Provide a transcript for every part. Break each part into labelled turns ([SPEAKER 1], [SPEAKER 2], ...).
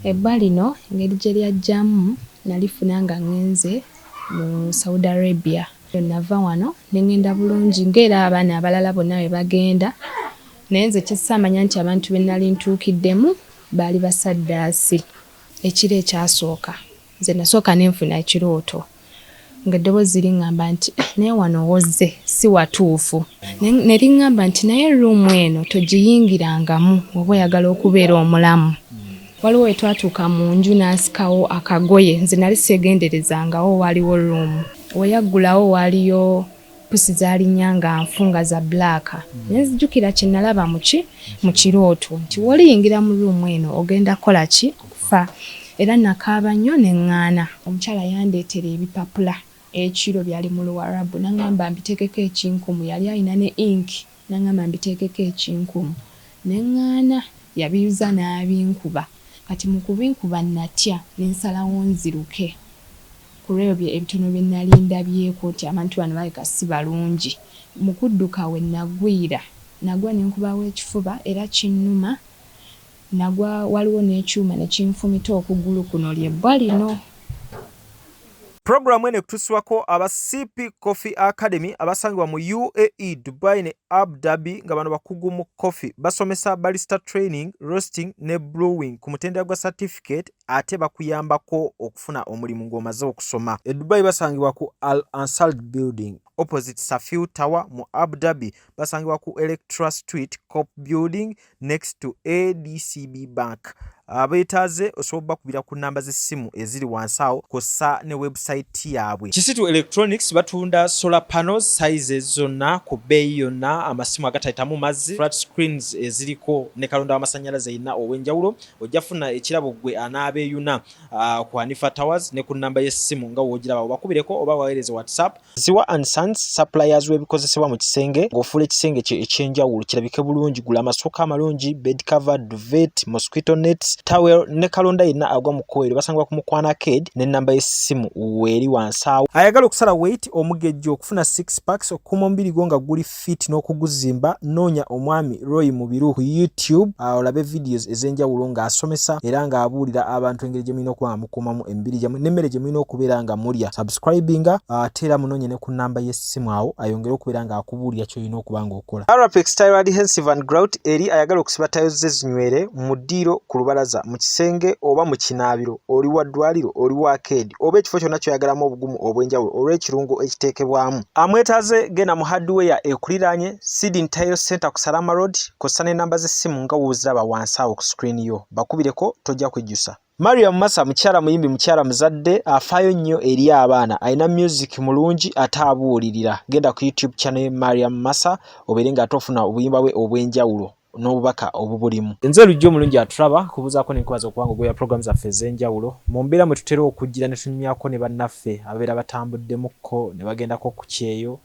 [SPEAKER 1] Ebbwa lino engeri gye lyajjamu nalifuna nga ngenze mu Saudi Arabia. Nava wano ne ngenda bulungi ng'era abaana abalala bonna bwe bagenda. Naye nze kisamanya nti abantu be nali ntuukiddemu baali basaddaasi. Ekiro ekyasooka nze nasooka ne nfuna ekirooto ng'eddoboozi liŋŋamba nti naye wano wozze si watuufu. Ne liŋŋamba nti naye ruumu eno togiyingirangamu oba oyagala okubeera omulamu. Waliwo we twatuuka mu nju n'asikawo akagoye, nze nali seegenderezangawo waliwo ruumu. We yaggulawo waaliyo pusi zaalinya nga nfu nga za bbulaaka. Ne nzijukira kye nalaba mu kirooto nti woliyingira mu ruumu eno ogenda kukola ki? Kufa. Era nakaaba nnyo ne ŋŋaana. Omukyala yandeetera ebipapula ekiro byali mu luwarabu n'aŋŋamba mbiteekeko ekinkumu. Yali alina ne inki n'aŋŋamba mbiteekeko ekinkumu. Ne ŋŋaana yabiyuza n'abinkuba. Kati mu kubinkuba natya ne nsalawo nziruke. Ku lw'ebyo ebitono bye nali ndabyeko nti abantu bano baleka si balungi. Mu kudduka we nagwira nagwa ne nkubawo ekifuba era kinnuma. Nagwa waliwo n'ekyuma ne kinfumita okugulu kuno ly'ebbwa lino.
[SPEAKER 2] Programu ene kutuswako aba CP Coffee Academy abasangibwa mu UAE, Dubai ne Abu Dhabi nga bano bakugu mu coffee. Basomesa barista training, roasting ne brewing ku mutendera gwa certificate ate bakuyambako okufuna omulimu ng'omaze okusoma. E Dubai basangibwa ku Al Ansal Building opposite Safiu Tower. Mu Abu Dhabi basangibwa ku Electra Street Cop Building next to ADCB Bank. Abeetaaze osobola kubira ku namba z'essimu eziri wansi awo kosa ne website yaabwe. Kisitu Electronics batunda solar panels sizes zonna ku bbeeyi yonna, amasimu agatayitamu mazzi, flat screens eziriko ne kalonda w'amasannyalaze yenna ow'enjawulo. Ojja funa ekirabo gwe anaabeeyuna ku Hanifa Towers ne ku namba y'essimu nga woogiraba obakubireko oba waweereze WhatsApp. Ziwa and Sons suppliers w'ebikozesebwa mu kisenge ng'ofuula ekisenge kye eky'enjawulo kirabike bulungi. Gula amasooka amalungi, bed cover, duvet, mosquito nets, towel ne kalonda yenna agwa mu kkoero. Basangibwa ku Mukwana Arcade ne namba y'essimu weeri wansi awo. Ayagala okusala weight omugejjo okufuna 6 packs okukuma omubiri gwo nga guli fit n'okuguzimba, noonya omwami Roy Mubiru ku YouTube olabe videos ez'enjawulo ng'asomesa era ng'abuulira abantu engeri gye mulina okuba nga mukuumamu emibiri gyammwe n'emmere gye mulina okubeera nga mulya. Subscribinga ate era munoonye ne ku namba y'essimu awo ayongere okubeera ng'akubuulira ky'olina okuba ng'okola. Arapex Tile Adhesive and Grout eri ayagala okusiba tayo ze zinywere mu ddiiro, ku lubalaza, mu kisenge oba mu kinaabiro, oli wa ddwaliro, oli wa arcade oba ekifo kyonna kyoyagalamu obugumu obw'enjawulo olw'ekirungo ekiteekebwamu. Amwetaaze genda mu hardware ekuliraanye Sidin Tile Center ku Salama Road kosa n'ennamba z'essimu nga wooziraba wansi awo ku screen yo. Bakubireko tojja kwejjusa. Mariam Massa mukyala muyimbi, mukyala muzadde afaayo nnyo eri abaana, alina music mulungi ate abuulirira. Genda ku YouTube channel ye Mariam Massa obeere nga ate ofuna obuyimba bwe obw'enjawulo n'obubaka obubulimu. Nze lujjo mulungi atulaba kubuzaako n'enkubaza okubanga ogoya program zaffe ez'enjawulo mu mbeera mwe tutera okujjira ne tunyumyako ne bannaffe ababeera batambuddemukko ne bagendako ku kyeyo.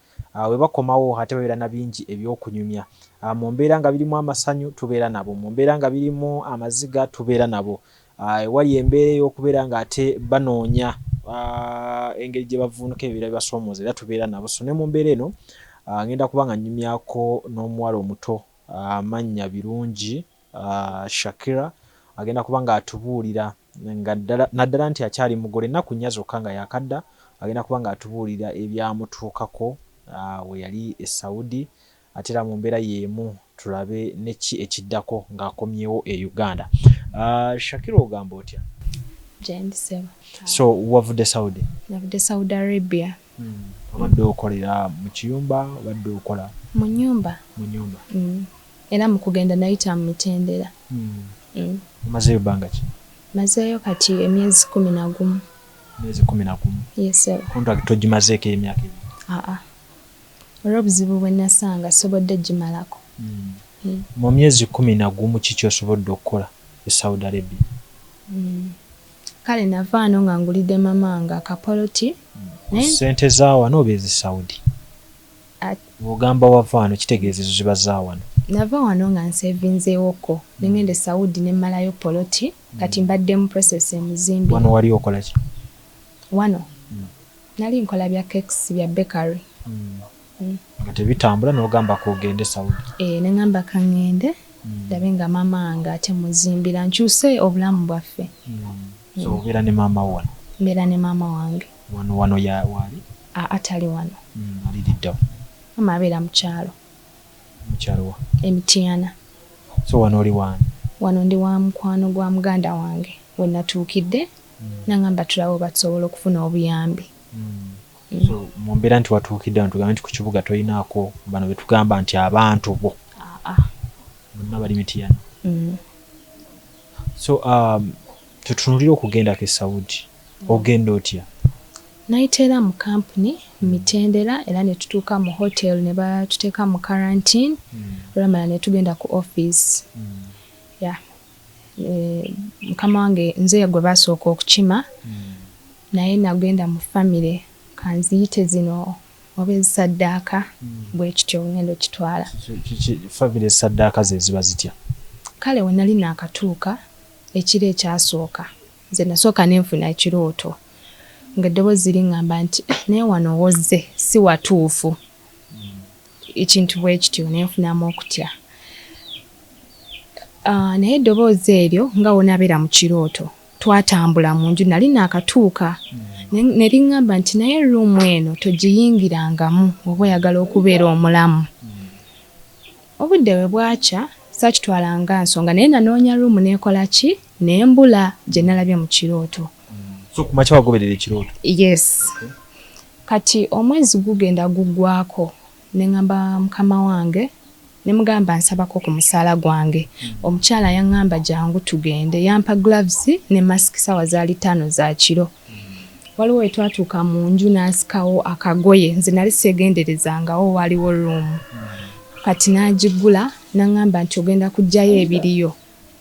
[SPEAKER 2] We bakomawo ate babeera na bingi eby'okunyumya. Mu mbeera nga birimu amasanyu tubeera nabo, mu mbeera nga birimu amaziga tubeera nabo. Wali embeera ey'okubeera nga ate banoonya engeri gye bavuunuka ebibeera bibasoomooza era tubeera nabo. So ne mu mbeera eno ngenda kuba nga nnyumyako n'omuwala omuto amannya birungi Shakira agenda kuba nga atubuulira nga naddala nti akyali mugole ennaku nnya zokka nga yakadda. Agenda kuba nga atubuulira ebyamutuukako we yali e Saudi ate era mu mbeera y'emu tulabe neki ekiddako ng'akomyewo e Uganda. Shakira ogamba otya?
[SPEAKER 1] Jendiseba.
[SPEAKER 2] So wavudde Saudi?
[SPEAKER 1] Navudde Saudi Arabia.
[SPEAKER 2] Obadde okolera mu kiyumba obadde okola?
[SPEAKER 1] Mu nyumba.
[SPEAKER 2] Mu nyumba.
[SPEAKER 1] Era mu kugenda nayita mu mitendera.
[SPEAKER 2] Omazeeyo bbanga ki?
[SPEAKER 1] Mazeeyo kati emyezi 11.
[SPEAKER 2] Emyezi 11?
[SPEAKER 1] Yes sir.
[SPEAKER 2] Contract togimazeeko emyaka ebiri?
[SPEAKER 1] Olw'obuzibu bwe nasanga sobodde gimalako.
[SPEAKER 2] Mu myezi 11 kiki osobodde okukola e Saudi Arabia?
[SPEAKER 1] Kale navaano nga ngulidde mamanga akapoloti.
[SPEAKER 2] Sente zaawano oba ezi Saudi? Ogamba wavaano kitegeeza ezo ziba zaawano?
[SPEAKER 1] Nava wano nga nsevinzeewoko ne ngende Saudi ne mmalayo poloti kati mbadde mu process emuzimbi.
[SPEAKER 2] Wano wali okola ki?
[SPEAKER 1] Wano nali nkola bya cakes bya bakery.
[SPEAKER 2] Nga tebitambula n'ogamba ko ogende Saudi?
[SPEAKER 1] Ne ngamba ka ngende ndabe nga maama wange ate muzimbira nkyuse obulamu bwaffe.
[SPEAKER 2] So obeera ne maama wano?
[SPEAKER 1] Mbeera ne maama wange.
[SPEAKER 2] Wano waali?
[SPEAKER 1] Atali wano.
[SPEAKER 2] Aliriddawo?
[SPEAKER 1] Maama abeera mu kyalo.
[SPEAKER 2] Mu kyalo wa?
[SPEAKER 1] Emitiana.
[SPEAKER 2] So wano oli wani?
[SPEAKER 1] Wano ndi wa mukwano gwa muganda wange we natuukidde nangamba tulawo basobola okufuna obuyambi.
[SPEAKER 2] So mu mbeera nti watuukidde wano tugambe nti ku kibuga toyinaako bano be tugamba nti abantu bo? Bonna bali Mitiana. So tutunulire okugendako e Saudi ogenda otya?
[SPEAKER 1] Nayiteera mu kampuni mitendera era ne tutuuka mu hotel ne batuteeka mu quarantine olwamala ne tugenda ku office. Mukama wange nze gwe basooka okukima naye nagenda mu family kanziyite zino oba ezisaddaaka bwe kityo ngenda okitwala.
[SPEAKER 2] Family ezisaddaaka ze ziba zitya?
[SPEAKER 1] Kale we nali naakatuuka ekiro ekyasooka nze nasooka nenfuna ekirooto ng'eddoboozi liŋŋamba nti naye wano wozze si watuufu. Ekintu bwe kityo nenfunamu okutya. Naye eddoboozi eryo nga wonabeera mu kirooto twatambula mu nju nali naakatuuka ne liŋŋamba nti naye ruumu eno togiyingirangamu oba oyagala okubeera omulamu. Obudde we bwakya saakitwalanga nsonga naye nanoonya ruumu neekola ki nembula gye nalabye mu kirooto.
[SPEAKER 2] So ku makya wagoberera ekirooto?
[SPEAKER 1] Yes. Kati omwezi gugenda guggwako ne ŋŋamba mukama wange ne mugamba nsabako ku musaala gwange. Omukyala yaŋŋamba jangu tugende yampa gloves ne mask sawa zaali 5 za kiro. Waliwo we twatuuka mu nju n'asikawo akagoye nze nali seegenderezangawo waliwo ruumu. Kati n'agigula n'aŋŋamba nti ogenda kuggyayo ebiriyo.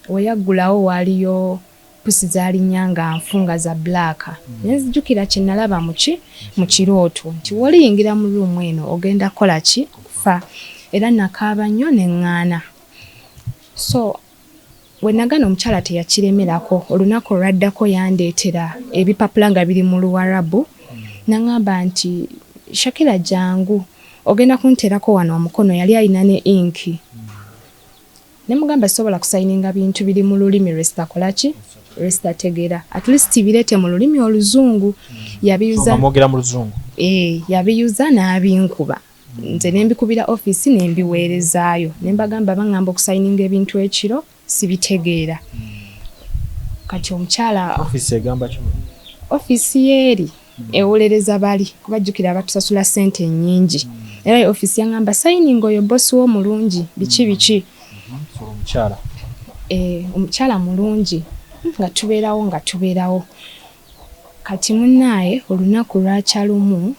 [SPEAKER 1] We yaggulawo waaliyo pusi zaali nnyanga nfunga za black. Nenzijjukira kye nalaba mu kirooto nti woliyingira mu ruumu eno ogenda kukola ki? Kufa. Era nakaaba nnyo ne ŋŋaana. So we nagana omukyala teyakiremerako olunaku olwaddako yandeetera ebipapula nga biri mu luwarabu n'aŋŋamba nti Shakira jangu ogenda kunteerako wano omukono yali alina ne inki. Ne mugamba sobola kusayininga bintu biri mu lulimi lwesitakola ki? Lwesitategeera. At least bireete mu lulimi oluzungu. Yabiyuza.
[SPEAKER 2] Mwogera mu luzungu?
[SPEAKER 1] Yabiyuza n'abinkuba. Nze nembikubira office nembiweerezaayo. Nembagamba baŋŋamba okusayininga ebintu ekiro sibitegeera. Kati omukyala
[SPEAKER 2] office egamba ki?
[SPEAKER 1] Office yeeri ewolereza bali kubajjukira batusasula ssente nnyingi. Era office yaŋŋamba sayininga oyo bosi wo mulungi biki.
[SPEAKER 2] So omukyala?
[SPEAKER 1] Omukyala mulungi nga tubeerawo. Kati munnaaye olunaku lwakyalumu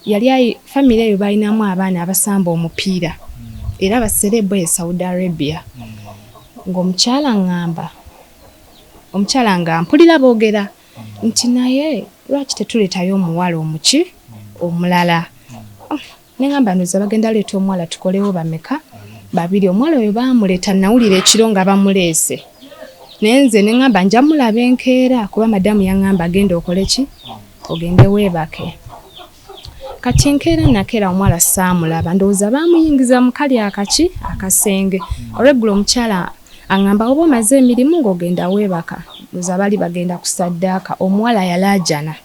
[SPEAKER 1] yali family eyo balinamu abaana abasamba omupiira era baserebo e Saudi Arabia. Ng'omukyala nga mpulira boogera nti naye lwaki tetuleetayo omuwala omulala. Ne ŋŋamba ndoza bagenda leeta omuwala tukolewo bameka? 2. Omuwala oyo baamuleeta nawulira ekiro nga bamuleese. Naye nze ne ŋŋamba nja mulaba enkeera kuba madamu yaŋŋamba agenda okole ki? Ogende weebake. Kati enkeera nakeera omuwala saamulaba ndowooza baamuyingiza mu kali akasenge. Olweggulo omukyala aŋŋamba oba omaze emirimu ng'ogenda weebaka. Ndowooza bali bagenda kusaddaaka omuwala yalaajana.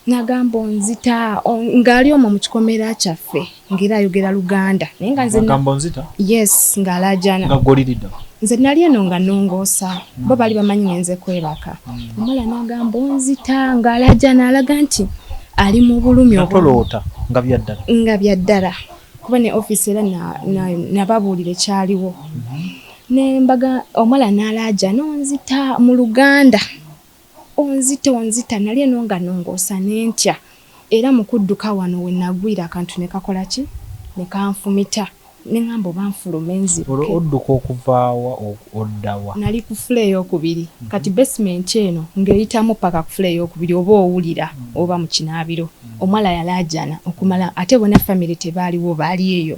[SPEAKER 1] Nagamba onzita ng'ali omwo mu kikomera kyaffe ng'era ayogera Luganda. Naye nga nze
[SPEAKER 2] nagamba onzita?
[SPEAKER 1] Yes, ng'alaajana.
[SPEAKER 2] Nga ggoliridda? Nze
[SPEAKER 1] nali eno nga nongoosa. Bo bali bamanyi ngenze kwebaka. Omuwala nagamba onzita ng'alaajana alaga nti ali mu bulumi
[SPEAKER 2] obulota nga
[SPEAKER 1] byaddala. Kuba ne office era nababuulira ekyaliwo. Nembaga omuwala n'alaajana onzita mu Luganda. Onzita nali eno nga nongoosa n'entya. Era mu kudduka wano we nagwira akantu ne kakola ki? Ne kanfumita. Ne ŋŋamba oba nfuluma enziruke.
[SPEAKER 2] Odduka okuvaawa oddawa? Nali
[SPEAKER 1] ku fule ey'okubiri. Kati basement eno ng'eyitamu paka ku fule ey'okubiri oba owulira oba mu kinaabiro. Omuwala yalaajana okumala ate bona family tebaaliwo baali eyo.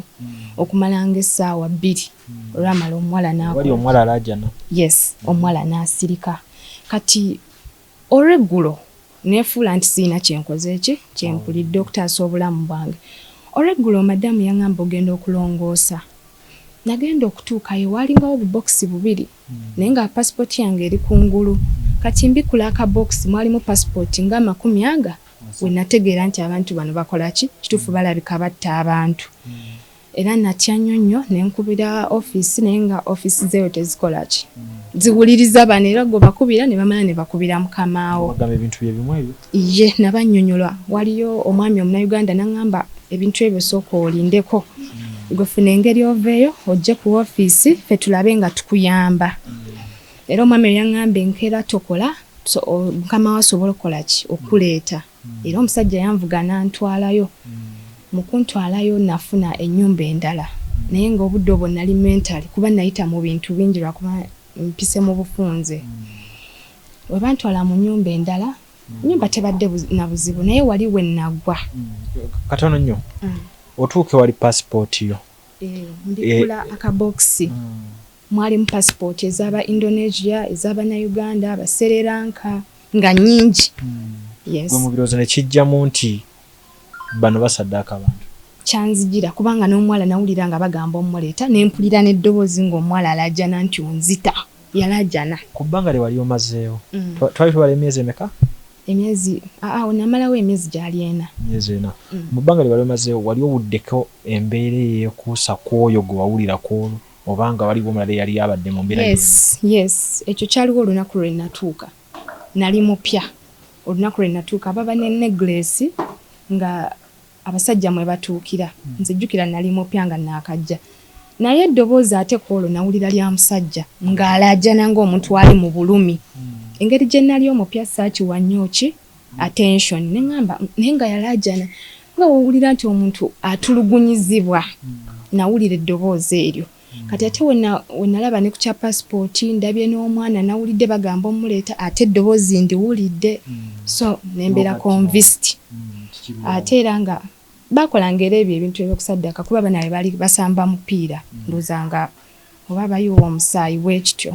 [SPEAKER 1] Okumala ng'essaawa 2. Olwamala omuwala n'akola.
[SPEAKER 2] Wali omuwala alaajana? Yes,
[SPEAKER 1] omuwala n'asirika. Kati olweggulo neefuula nti siina kyenkoze kyempulidde okutaasa obulamu bwange. Olweggulo madamu yaŋŋamba ogenda okulongoosa. nagenda okutuukayo walingawo obubokisi bubiri naye nga passport yange eri kungulu kati mbikula akabokisi mwalimu passport nga 40 we nategeera nti abantu bano bakola ki kituufu balabika batta abantu era natya nnyo nenkubira office naye nga office zeyo tezikola ki ziwuliriza bano era gwe bakubira ne bamala ne bakubira mukamaawo
[SPEAKER 2] bagamba ebintu bye bimwe ebyo
[SPEAKER 1] ye nabannyonnyola waliyo omwami omunauganda naŋŋamba ebintu ebyo sooka olindeko gwe funa engeri oveeyo ojje ku office ffe tulabe nga tukuyamba era omwami yaŋŋamba enkeera tokola mukama asobola okukola ki okuleeta era omusajja yanvuga n'antwalayo mu kuntwalayo nafuna ennyumba endala naye ng'obudde obwo nali mentally kuba nayita mu bintu bingi lwakuba mpise mu bufunze we bantwala mu nnyumba endala nnyumba tebadde na buzibu naye wali we nagwa
[SPEAKER 2] katono nnyo otuuke wali passport yo
[SPEAKER 1] ndikula akabokisi mwalimu passport ez'aba Indonesia ez'abanauganda abasereranka nga nnyingi yes
[SPEAKER 2] gwe mu birowoozo ne kijjamu nti bano basaddaaka abantu
[SPEAKER 1] kyanzigira kubanga n'omuwala nawulira nga bagamba omuleeta nempulira n'eddoboozi ng'omuwala alajjana nti onzita yalajjana
[SPEAKER 2] ku bbanga lye wali omazeewo twali tubala emyezi emeka
[SPEAKER 1] emyezi namalawo emyezi gyali ena
[SPEAKER 2] mu bbanga lye wali omazeewo wali owuddeko embeera eyeekuusa kw'oyo gwe wawulirako obanga waliwo omulala eyali abadde mu mbeera
[SPEAKER 1] yes ekyo kyaliwo olunaku lwe natuuka nali mupya olunaku lwe natuuka baba ne neglesi nga abasajja mwe batuukira nzijjukira nali mupya nga naakajja naye eddoboozi ate kwolwo nawulira lya musajja ng'alajjana ng'omuntu ali mu bulumi engeri gye nali omupya saakiwa nnyo ki attention neŋŋamba naye nga yalajjana nga wowulira nti omuntu atulugunyizibwa nawulira eddoboozi eryo kati ate we nalaba ne ku kya passport ndabye n'omwana nawulidde bagamba omuleeta ate eddoboozi ndiwulidde so nembeera convinced ate era nga bakolanga era ebyo ebintu ebyokusaddaaka kuba banabe bali basamba mupiira ndowooza nga oba bayiwa omusaayi bwekityo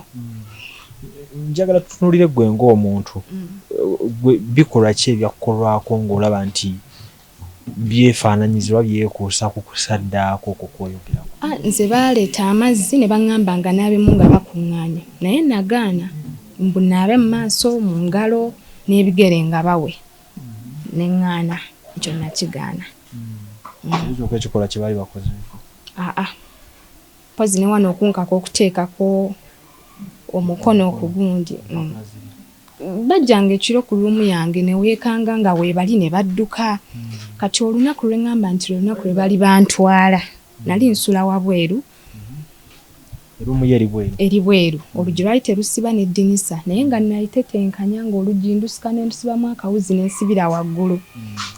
[SPEAKER 2] njagala tutunulire gwe ng'omuntu bikolwa ki ebyakukolwako ng'olaba nti byefaananyizibwa byekuusa ku kusaddaako okukwoyogerako
[SPEAKER 1] nze baaleeta amazzi ne baŋŋamba nga naabemu nga bakuŋŋaanya naye nagaana mbu naabe mu maaso mu ngalo n'ebigere nga bawe neŋŋaana ekyo nakigaana
[SPEAKER 2] ekyo ekikolwa kye baali bakoze
[SPEAKER 1] pozi ne wano okunkako okuteekako omukono ku gundi bajjanga ekiro ku luumu yange ne weekanga nga weebali ne badduka kati olunaku lwe ŋŋamba nti olunaku lwe bali bantwala nali nsula wabweru eri bweru oluggi lwali terusiba n'eddinisa naye nga nalitetenkanya ng'oluggi ndusika ne ndusibamu akawuzi n'ensibira waggulu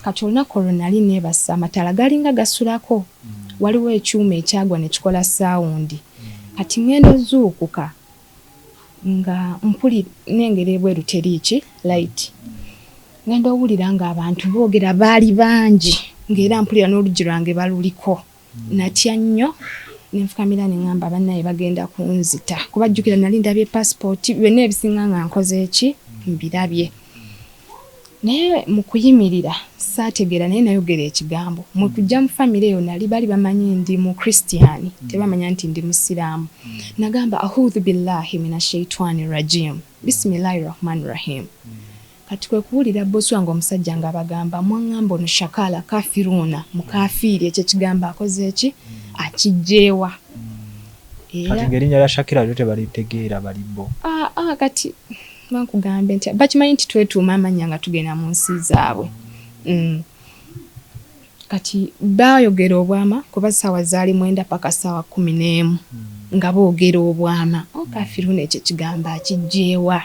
[SPEAKER 1] kati olunaku olwo nali neebasa amataala galinga gasulako waliwo ekyuma ekyagwa ne kikola saawundi kati ŋŋenda zuukuka nga mpuli n'engeri ebweru teriiki light ngenda owulira nga abantu boogera baali bangi ng'era mpulira n'oluggi lwange baluliko natya nnyo nenfukamira neŋŋamba bannaye bagenda kunzita kubajjukira nali ndabye passport byonna ebisinga nga nkoze eki mbirabye naye mu kuyimirira saategeera naye nayogera ekigambo mwe kujja mu famire eyo nali bali bamanyi ndi mu kristiyaani tebamanya nti ndi musiraamu nagamba ahudhu billahi minashaitani rajim bisimillahi rahmani rahim kati kwe kuwulira bbosi wange omusajja nga bagamba mwaŋŋamba ono shakala kafiruuna mukafiiri ekyo ekigambo akoze eki akijjeewa
[SPEAKER 2] kati ng'erinnya lya shakira lyo tebalitegeera balibo
[SPEAKER 1] kati bankugambe nti bakimanyi nti twetuuma amannya nga tugenda mu nsi zaabwe kati baayogera obwama kuba ssaawa zaali 9 paka ssaawa 11 nga boogera obwama kafiruuna ekyo ekigambo akijjeewa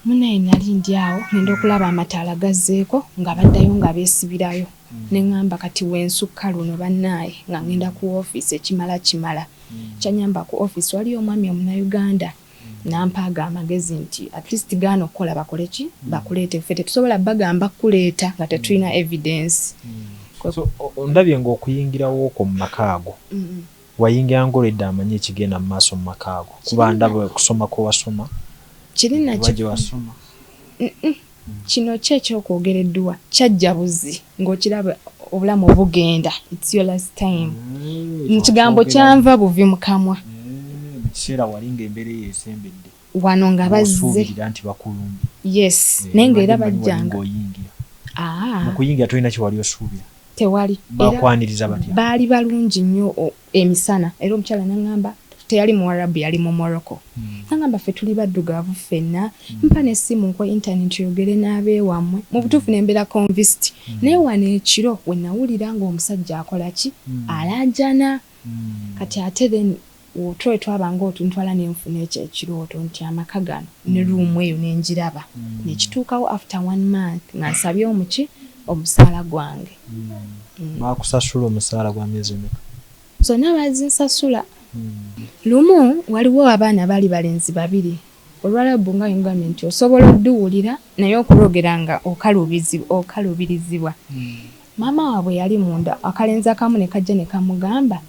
[SPEAKER 1] munaye nali ndi awo ngenda okulaba amataala gazzeeko nga baddayo nga beesibirayo neŋŋamba kati wensukka luno bannaaye nga ngenda ku ofiisi ekimala kyanyamba ku ofiisi waliyo omwami omunauganda nampaaga amagezi nti at least gaana okukola bakole ki bakuleete ffe tetusobola bagamba kuleeta nga tetulina evidence
[SPEAKER 2] ndabye ng'okuyingirawo okwo mu makaago wayingira ng'olwedde amanyi ekigenda mu maaso mu makaago kuba ndaba okusoma kwe wasoma
[SPEAKER 1] kino kyekyo okwogereddwa kyajja buzi ng'okiraba obulamu obugenda, it's your last time. Nkigambo kyanva buvi mu kamwa.
[SPEAKER 2] Mu kiseera wali ng'embeera yeesembedde.
[SPEAKER 1] Wano nga bazze.
[SPEAKER 2] Osuubirira nti bakulumbi.
[SPEAKER 1] Yes. Naye ng'era bajjanga.
[SPEAKER 2] Mu kuyingira tolina kye wali osuubira.
[SPEAKER 1] Tewali.
[SPEAKER 2] Bakwaniriza batya?
[SPEAKER 1] Baali balungi nnyo emisana. Era omukyala n'aŋŋamba teyali muwarabu yali mu Morocco. N'aŋŋamba ffe tuli baddugavu ffenna. Mpa n'essimu ku internet yogere n'abeewammwe. Mu butuufu ne mbeera convinced. Naye wano ekiro we nawulira ng'omusajja akola ki? Alaajana. Kati ate then otwe twabanga otuntwala n'enfuna ekyo ekirooto nti amaka gano ne ruumu eyo ne njiraba. Ne kituukawo after 1 month nga nsabye omuki omusaala gwange.
[SPEAKER 2] Baakusasula omusaala gwa myezi emeka?
[SPEAKER 1] Zonna bazinsasula. Lumu waliwo abaana baali balenzi babiri. Olwalabu nga ngambye nti osobola odduwulira naye okulogera nga okalubirizibwa. Maama waabwe yali munda, akalenzi akamu ne kajja ne kamugamba,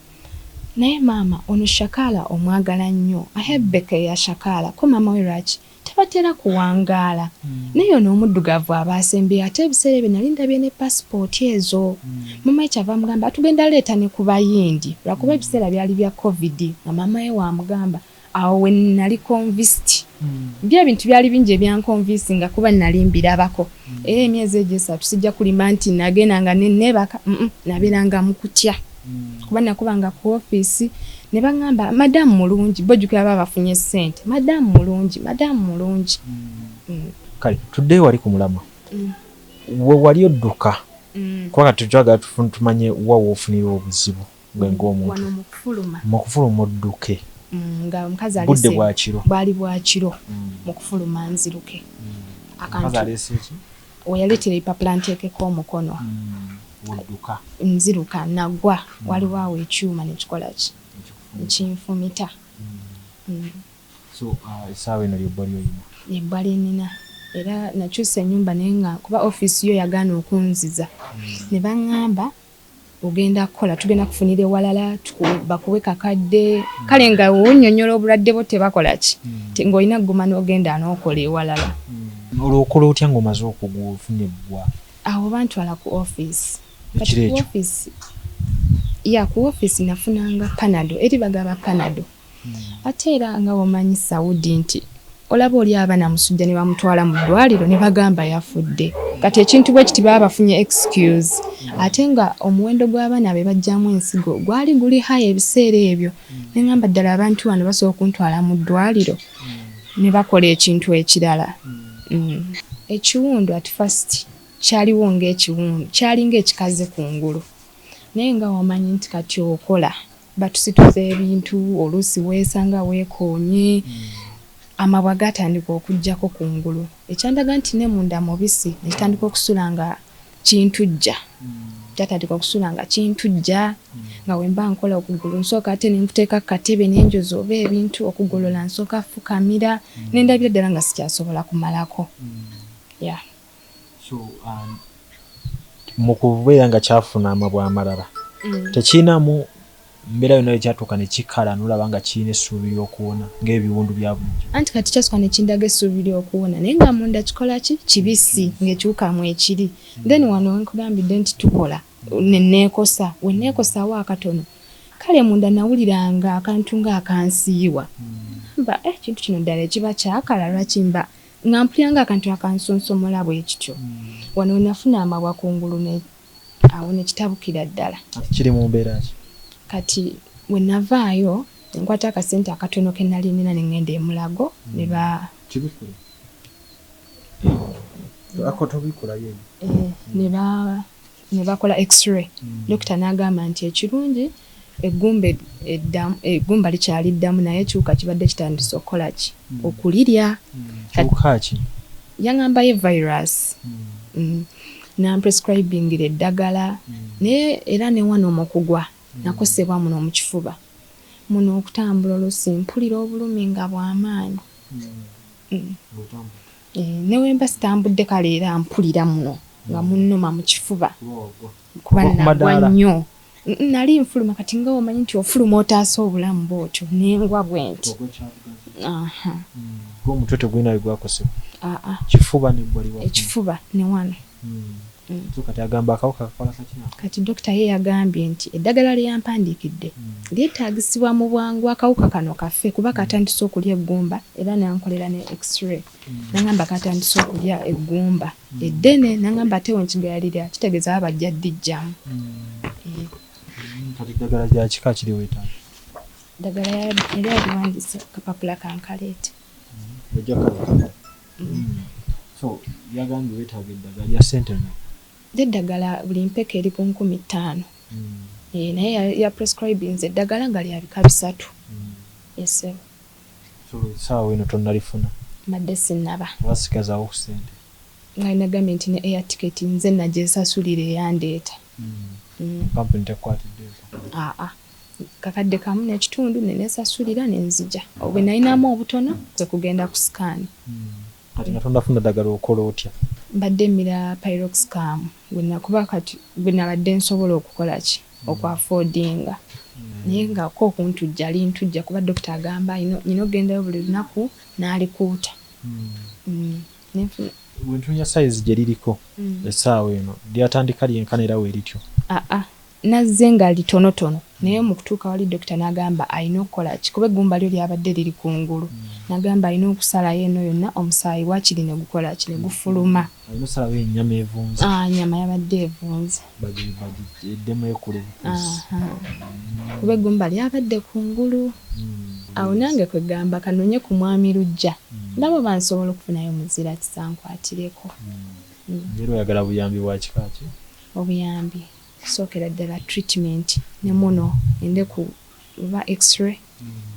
[SPEAKER 1] naye maama ono Shakala omwagala nnyo, ahebeke ya Shakala ko maama we lwaki tabatera kuwangaala. Naye ono omuddugavu abaasembye ate ebiseera ebyo nali ndabye ne passport ezo. Maama we kyava amugamba tugenda leeta ne ku bayindi lwakuba ebiseera byali bya covid nga maama we wamugamba. Awo we nali convinced. Bya bintu byali bingi ebyanconvince nga kuba nali mbirabako. Era emyezi egyo 3 sijja kulima nti nagenda nga nebaka nabeeranga mu kutya. Kuba nakubanga ku office ne baŋŋamba madamu mulungi bojjukira baba bafunye ssente. Madamu mulungi.
[SPEAKER 2] Kale tuddeyo wali ku mulamwa. We wali odduka. Kuba tujjaga tumanye wa woofunira obuzibu ng'omuntu.
[SPEAKER 1] Wano
[SPEAKER 2] mu kufuluma odduke.
[SPEAKER 1] Nga omukazi
[SPEAKER 2] budde bwa kiro.
[SPEAKER 1] Bwali bwa kiro mu kufuluma nziruke. Oyaleetera epapula nteekeko omukono.
[SPEAKER 2] Wodduka.
[SPEAKER 1] Nziruka nagwa waliwo awo ekyuma nekikola ki nkinfumita.
[SPEAKER 2] So essaawa eno lyebba lyoyina?
[SPEAKER 1] Lyebba lyenina era nakyusa ennyumba naye nga kuba ofiisi yo yagaana okunziza. Ne baŋŋamba ogenda kukola tugenda kufunira ewalala bakuwe kakadde kale nga wonnyonnyola obulwadde bwo tebakola ki ng'olina guma n'ogenda n'okola ewalala.
[SPEAKER 2] Olwokola otya ng'omaze okugwa ofunyebbwa?
[SPEAKER 1] Awo bantwala ku ofiisi.
[SPEAKER 2] Ekiro ekyo?
[SPEAKER 1] Ku ofiisi nafunanga panado eri bagaba panado. Ate era nga womanyi Saudi nti olaba oli abaana musujja ne bamutwala mu ddwaliro ne bagamba yafudde. Kati ekintu bwe kiti baba bafunye excuse. Ate nga omuwendo gw'abaana be bajjamu ensigo gwali guli high ebiseera ebyo. Ne ngamba ddala abantu wano basobola okuntwala mu ddwaliro ne bakola ekintu ekirala. Ekiwundu at first kyaliwo ng'ekiwundu kyali ng'ekikaze kungulu. Naye nga wamanyi nti kati okola batusituza ebintu oluusi weesanga weekoonye. Amabwa gatandika okujjako kungulu. Ekyandaga nti ne munda mubisi nekitandika okusula nga kintujja. Kyatandika okusula nga kintujja nga wemba nkola okugulu nsooka ate ne nkuteeka katebe n'enjozi oba ebintu okugolola nsooka fukamira n'endabira ddala nga sikyasobola kumalako. Yeah.
[SPEAKER 2] So mu kubeera nga kyafuna amabwa amalala tekiinamu mbeera yonna ekyatuuka ne kikala n'olaba nga kirina essuubi ly'okuwona ng'ebiwundu bya bulijjo? Anti
[SPEAKER 1] kati kyasooka ne kindaga essuubi ly'okuwona naye nga munda kikola ki kibisi ng'ekiwukamu ekiri. Then wano wenkugambidde nti tukola neneekosa we neekosaawo akatono kale munda nawuliranga akantu ng'akansiiwa. Mba ekintu kino ddala ekiba kyakala lwaki mba nga mpuliranga akantu akansonsomola bwe kityo. Wano nafuna amabwa kungulu awo ne kitabukira ddala.
[SPEAKER 2] Kiri mu mbeera ki?
[SPEAKER 1] Kati we navaayo nkwata akasente akatono ke nali nina ne ngenda e Mulago ne ba
[SPEAKER 2] kibikula akotobikula yeye
[SPEAKER 1] ne bakola x-ray. Dokita n'agamba nti ekirungi eggumba likyali ddamu naye ekiwuka kibadde kitandise okukola ki okulirya.
[SPEAKER 2] Kiwuka ki?
[SPEAKER 1] Yaŋŋambayo virus. Namprescribingira eddagala naye era ne wano omukugwa nakosebwa muno mu kifuba muno okutambula oluusi mpulira obulumi nga bw'amaanyi. Newemba sitambudde kale era mpulira muno nga munnuma mu kifuba kuba nagwa nnyo. Nali nfuluma kati nga omanyi nti ofuluma otaasa obulamu bw'otyo nengwa bwe nti.
[SPEAKER 2] Omutwe tegulina bwe gwakosebwa? Kifuba ne gwali wa?
[SPEAKER 1] Ekifuba ne wano.
[SPEAKER 2] So kati agamba akawuka kakola kakina.
[SPEAKER 1] Kati dokita ye yagambye nti eddagala lyampandiikidde lyetaagisibwa mu bwangu akawuka kano kaffe kuba katandise okulya eggumba era nankolera ne x-ray. Nangamba katandise okulya eggumba eddene nangamba ate wenkigalirira kitegeeza abajja ddijjamu.
[SPEAKER 2] Kati eddagala lya kika kiri weetaaga?
[SPEAKER 1] Eddagala era yaliwandiise kapapula kankaleete.
[SPEAKER 2] So yagambye weetaaga eddagala lya ssente mmeka?
[SPEAKER 1] Eddagala buli mpeke eri ku 5,000. Naye ya prescribinze eddagala nga lya bika 3. Yes.
[SPEAKER 2] So saawa eno tonnalifuna?
[SPEAKER 1] Mbadde sinnaba.
[SPEAKER 2] Wasigazaawo ku ssente?
[SPEAKER 1] Nga nagambye nti ne air ticket nze nagyesasulira eyandeeta.
[SPEAKER 2] Kampuni tekwatidde?
[SPEAKER 1] Kakadde kamu n'ekitundu nenesasulira nenzija. Obwe nalinamu obutono nze kugenda ku sikaani.
[SPEAKER 2] Kati nga tonnafuna ddagala okola otya?
[SPEAKER 1] Mbadde mmira pyroxcam kuba kati bwe nabadde nsobola okukola ki okwafoodinga. Naye nga ko okuntujja lintujja kuba dokita agamba nyina ogendayo buli lunaku n'alikuuta.
[SPEAKER 2] Wentunya sayizi gye liriko essaawa eno lyatandika lyenkana era weerityo?
[SPEAKER 1] Nazze nga litonotono naye mu kutuuka wali dokita n'agamba alina okukola ki kuba eggumba lyo lyabadde liri kungulu. N'agamba alina okusalayo eno yonna omusaayi waakiri ne gukola ki ne gufuluma.
[SPEAKER 2] Alina osalawo ennyama evunze?
[SPEAKER 1] Nnyama yabadde evunze.
[SPEAKER 2] Eddemu ekulu
[SPEAKER 1] kuba eggumba lyabadde kungulu. Awo nange kwegamba kanoonye ku mwami Lujja ndaba bansobola okufunayo muzira kisankwatireko.
[SPEAKER 2] Era oyagala buyambi bwa kika ki?
[SPEAKER 1] Obuyambi kusookera ddala treatment ne muno ende ku ba x-ray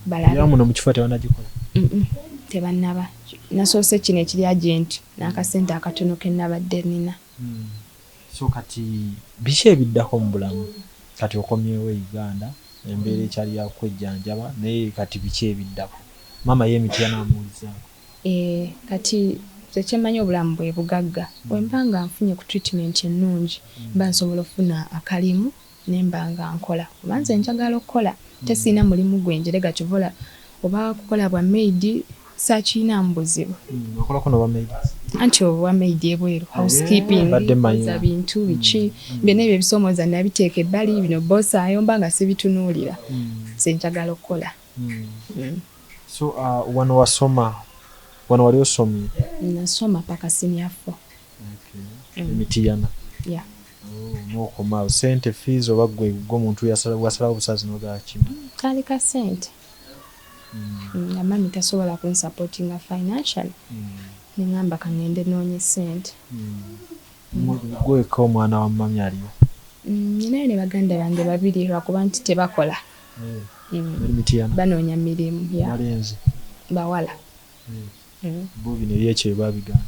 [SPEAKER 1] balabe.
[SPEAKER 2] Era muno mu kifo tebanagikola?
[SPEAKER 1] Tebannaba. Nasoose kino ekiri agenti n'akasente akatono ke nnabadde nina.
[SPEAKER 2] So kati biki ebiddako mu bulamu? Kati okomyewo Uganda embeera ekyali yakwejjanjaba naye kati biki ebiddako? Maama ye emiti yanaamuwulizaako?
[SPEAKER 1] Kati kyemmanyi obulamu bwe bugagga. Bwe mba nga nfunye ku treatment ennungi mba nsobola okufuna akalimu ne mba nga nkola. Kuba nze njagala okukola tesiina mulimu gwe njerega kivola oba kukola bwa maid sakiinaamu buzibu.
[SPEAKER 2] Okolako n'obwa maid?
[SPEAKER 1] Anti obwa maid ebweru housekeeping za bintu biki byonna ebyo ebisoomooza nabiteeka ebbali bino boosa ayomba nga sibitunuulira. Nze njagala okukola.
[SPEAKER 2] So wano wasoma? Wano wali osomye?
[SPEAKER 1] Nasoma paka senior 4.
[SPEAKER 2] Emitiyana? N'okomaawo ssente fees oba gwe omuntu wasalawo obusazi n'ogakima?
[SPEAKER 1] Kaali ka ssente. Nga mami tasobola kunsupportinga financially. Nengamba kangende noonye ssente.
[SPEAKER 2] Gweka omwana wa mami aliyo?
[SPEAKER 1] Ninayo ne baganda bange babiri lwakuba nti tebakola. Banoonya mirimu.
[SPEAKER 2] Balenzi?
[SPEAKER 1] Bawala.
[SPEAKER 2] Bo bino ebyekyo babigana?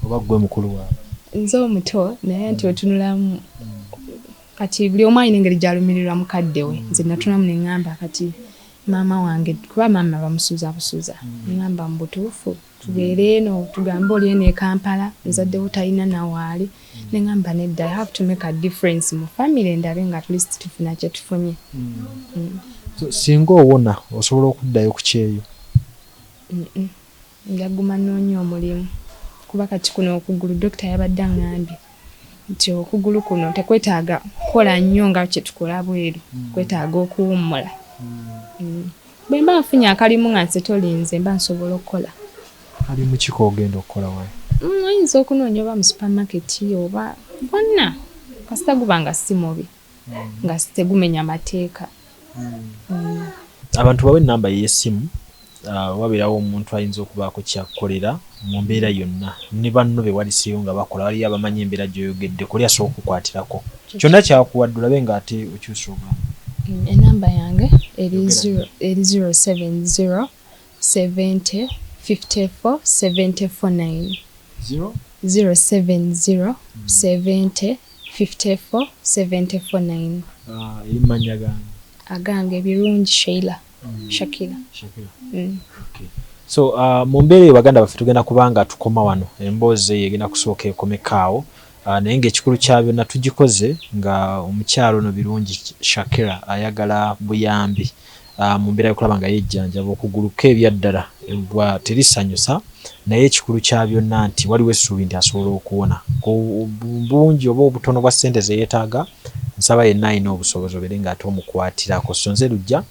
[SPEAKER 2] Oba gwe mukulu waabwe?
[SPEAKER 1] Nze omuto naye nti otunulamu kati buli omu alina engeri gy'alumirirwa mukadde we. Nze natunulamu ne ngamba kati maama wange kuba maama bamusuuza busuuza. Ngamba mu butuufu tubeere eno tugambe oli eno e Kampala nzadde wo talina nawaali. Ne ngamba nedda I have to make a difference mu family ndabe nga at least tufuna kye tufunye.
[SPEAKER 2] Singa owona osobola okuddayo ku kyeyo?
[SPEAKER 1] Njaguma nnoonya omulimu kuba kati kuno okugulu dokita yabadde aŋŋambye nti okugulu kuno tekwetaaga kukola nnyo nga kye tukola bweru. Kwetaaga okuwummula. Bwe mba nfunye akalimu nga nsetolinze mba nsobola okukola.
[SPEAKER 2] Kalimu ki k'ogenda okukola wayi?
[SPEAKER 1] Oyinza okunoonya oba mu supermarket oba bonna kasita guba nga si mubi nga tegumenya mateeka.
[SPEAKER 2] Abantu bawe ennamba y'essimu wabeerawo omuntu ayinza okubaako kyakukolera mu mbeera yonna ne banno be walisiyo nga bakola waliyo abamanyi embeera gy'oyogedde kuli asobola okukwatirako kyonna kyakuwadde olabe ng'ate okyusa obulamu.
[SPEAKER 1] Enamba yange eri 070 70 54 749. 070 70 54 749.
[SPEAKER 2] Erimanya gange?
[SPEAKER 1] Agange birungi Sheila. Shakira.
[SPEAKER 2] Okay. So mu mbeera eyo baganda baffe tugenda kubanga tukoma wano emboozi eyo egenda kusooka ekomekaawo naye ng'ekikulu kya byonna tugikoze nga omukyalo ono birungi Shakira ayagala buyambi mu mbeera y'okulaba nga yejjanjaba okugulu ke ebyaddala bwa terisanyusa naye ekikulu kya byonna nti waliwo essuubi nti asobola okuwona bungi oba obutono bwa ssente ze yeetaaga nsaba yenna alina obusobozi obeere ng'ate omukwatirako so nze lujja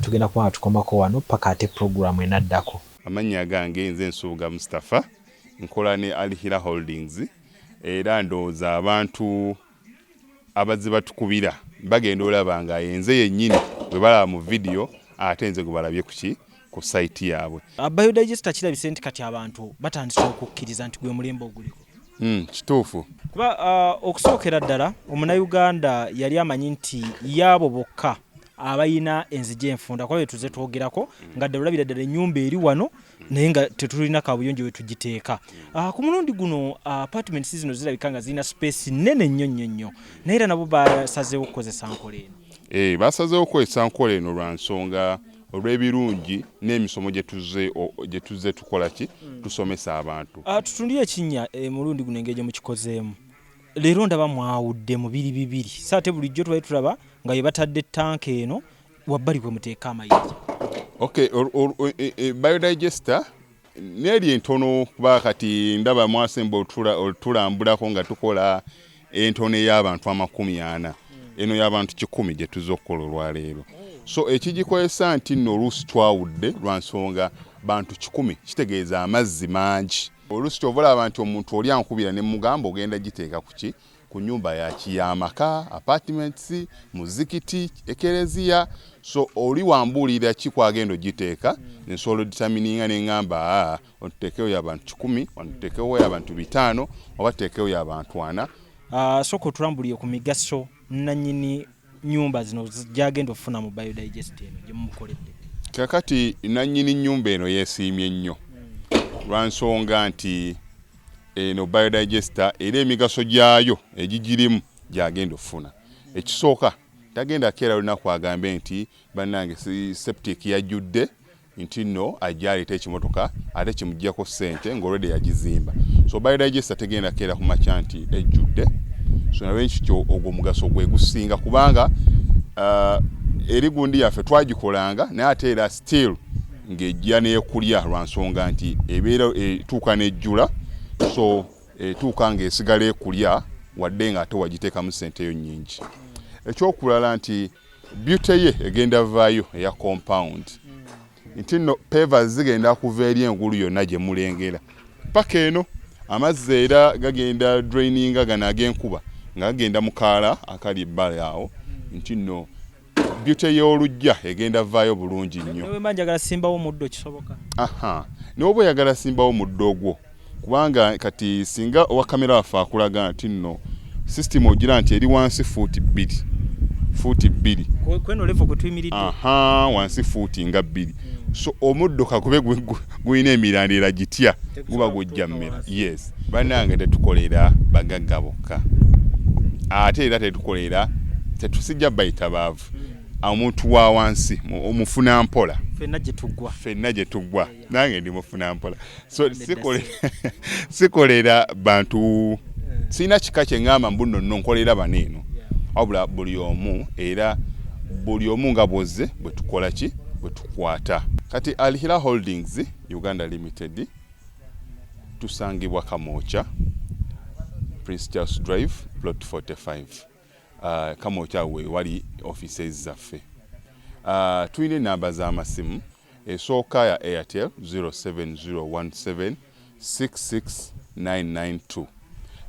[SPEAKER 2] tugenda kuba tukomako wano paka ate puroguramu enaddako.
[SPEAKER 3] Amannya gange nze Nsuuga Mustafa nkola ne Alihira Holdings era ndowooza abantu abazze batukubira bagenda olaba nga yenze yennyini bwe balaba mu vidiyo ate nze gwe balabye ku sayiti yaabwe.
[SPEAKER 2] Biodigester kirabise nti kati abantu batandise okukkiriza nti gwe mulembe oguliko.
[SPEAKER 3] Kituufu.
[SPEAKER 2] Kuba okusookera ddala omunnayuganda yali amanyi nti yaabo bokka abayina enzigi enfunda kuba tuze twogerako nga ddala olabira ddala ennyumba eri wano naye nga tetulina kabuyonjo we tugiteeka. Ku mulundi guno apartments zino zirabika nga zirina space nnene nnyo naye era nabo basazeewo okukozesa nkola eno.
[SPEAKER 3] Basazeewo okukozesa nkola eno lwa nsonga olw'ebirungi n'emisomo gye tuzze tukola ki tusomesa abantu.
[SPEAKER 2] Tutundire ekinnya mulundi guno engeri gye mukikozeemu. Leero ndaba mwawudde mu bibiri saate bulijjo tubaye tulaba nga ye batadde tanka eno wabbali kwe muteeka amayinja.
[SPEAKER 3] Okay, biodigester neeri entono kuba kati ndaba mwasemba tulambulako nga tukola entono ey'abantu 40 eno y'abantu 100 gye tuzze okukola olwaleero. So ekigikozesa nti nno oluusi twawudde lwa nsonga bantu 100 kitegeeza amazzi mangi. Oluusi ky'obalaba nti omuntu oli ankubira ne mugamba ogenda giteeka ku nnyumba y'amaka, apartments, muzikiti, ekereziya. So oli wambuulira ki kwagenda ogiteeka nsobola determininga ne ngamba otuteekewo y'abantu 10, otuteekewo y'abantu 5 oba tuteekewo y'abantu 4.
[SPEAKER 2] Soko tulambuliye ku migaso nannyini nyumba zino gyagenda ofuna mu biodigester eno gye mumukoledde.
[SPEAKER 3] Kakati nannyini nnyumba eno yeesiimye nnyo lwa nsonga nti eno biodigester era emigaso gyayo egigirimu gyagenda ofuna. Ekisooka tagenda keera lunaku agambe nti bannange septic yajjudde nti nno ajja aleeta ekimotoka ate kimuggyako ssente ng'olwedde yagizimba. So biodigester tegenda keera ku makya nti ejjudde. So nawe nkityo ogwo omugaso gwe gusinga kubanga eri gundi yaffe twagikolanga naye ate era still ng'ejja n'ekulya lwa nsonga nti ebeera etuuka n'ejjula so etuuka ng'esigala ekulya wadde nga ate wagiteekamu ssente yo nnyingi. Ekyokulala nti beauty ye egenda vaayo eya compound nti nno pavers zigenda kuva eri engulu yonna gye mulengera paka eno amazzi era gagenda draininga gano ag'enkuba nga gagenda mu kaala akali ebbali awo nti nno beauty y'olujja egenda vaayo bulungi nnyo.
[SPEAKER 2] Newe manjagala simbawo omuddo kisoboka.
[SPEAKER 3] N'oba oyagala simbawo omuddo ogwo kubanga kati singa owa kamera waffe akulaga nti nno system ogira nti eri wansi fuuti 2
[SPEAKER 2] kweno levo kwe tuyimiridde
[SPEAKER 3] wansi fuuti nga 2. So omuddo kakube gulina emirandira gitya guba gujja mmera. Yes, bannange tetukolera bagagga bokka ate era tetusijja bayita baavu omuntu wa wansi omufuna mpola ffenna gye tuggwa nange ndi mufuna mpola. So sikolera bantu sina kika kye ngamba mbuno nno nkolera baneeno wabula buli omu nga bwozze bwe tukola ki bwe tukwata. Kati Alihira Holdings Uganda Limited tusangibwa Kamoocha Prince Charles Drive plot 45. Kamoocha we wali offices zaffe. Tuyina enamba z'amasimu esooka ya Airtel 07017 66992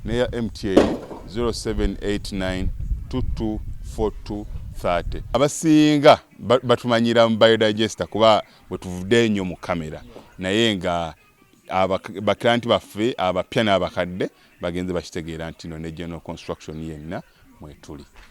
[SPEAKER 3] neya MTN 0789224230. Abasinga batumanyira mu biodigester kuba bwe tuvudde nnyo mu kamera naye nga baklanti baffe abapya n'abakadde bagenze bakitegeera nti no ne general construction yenna mwetuli.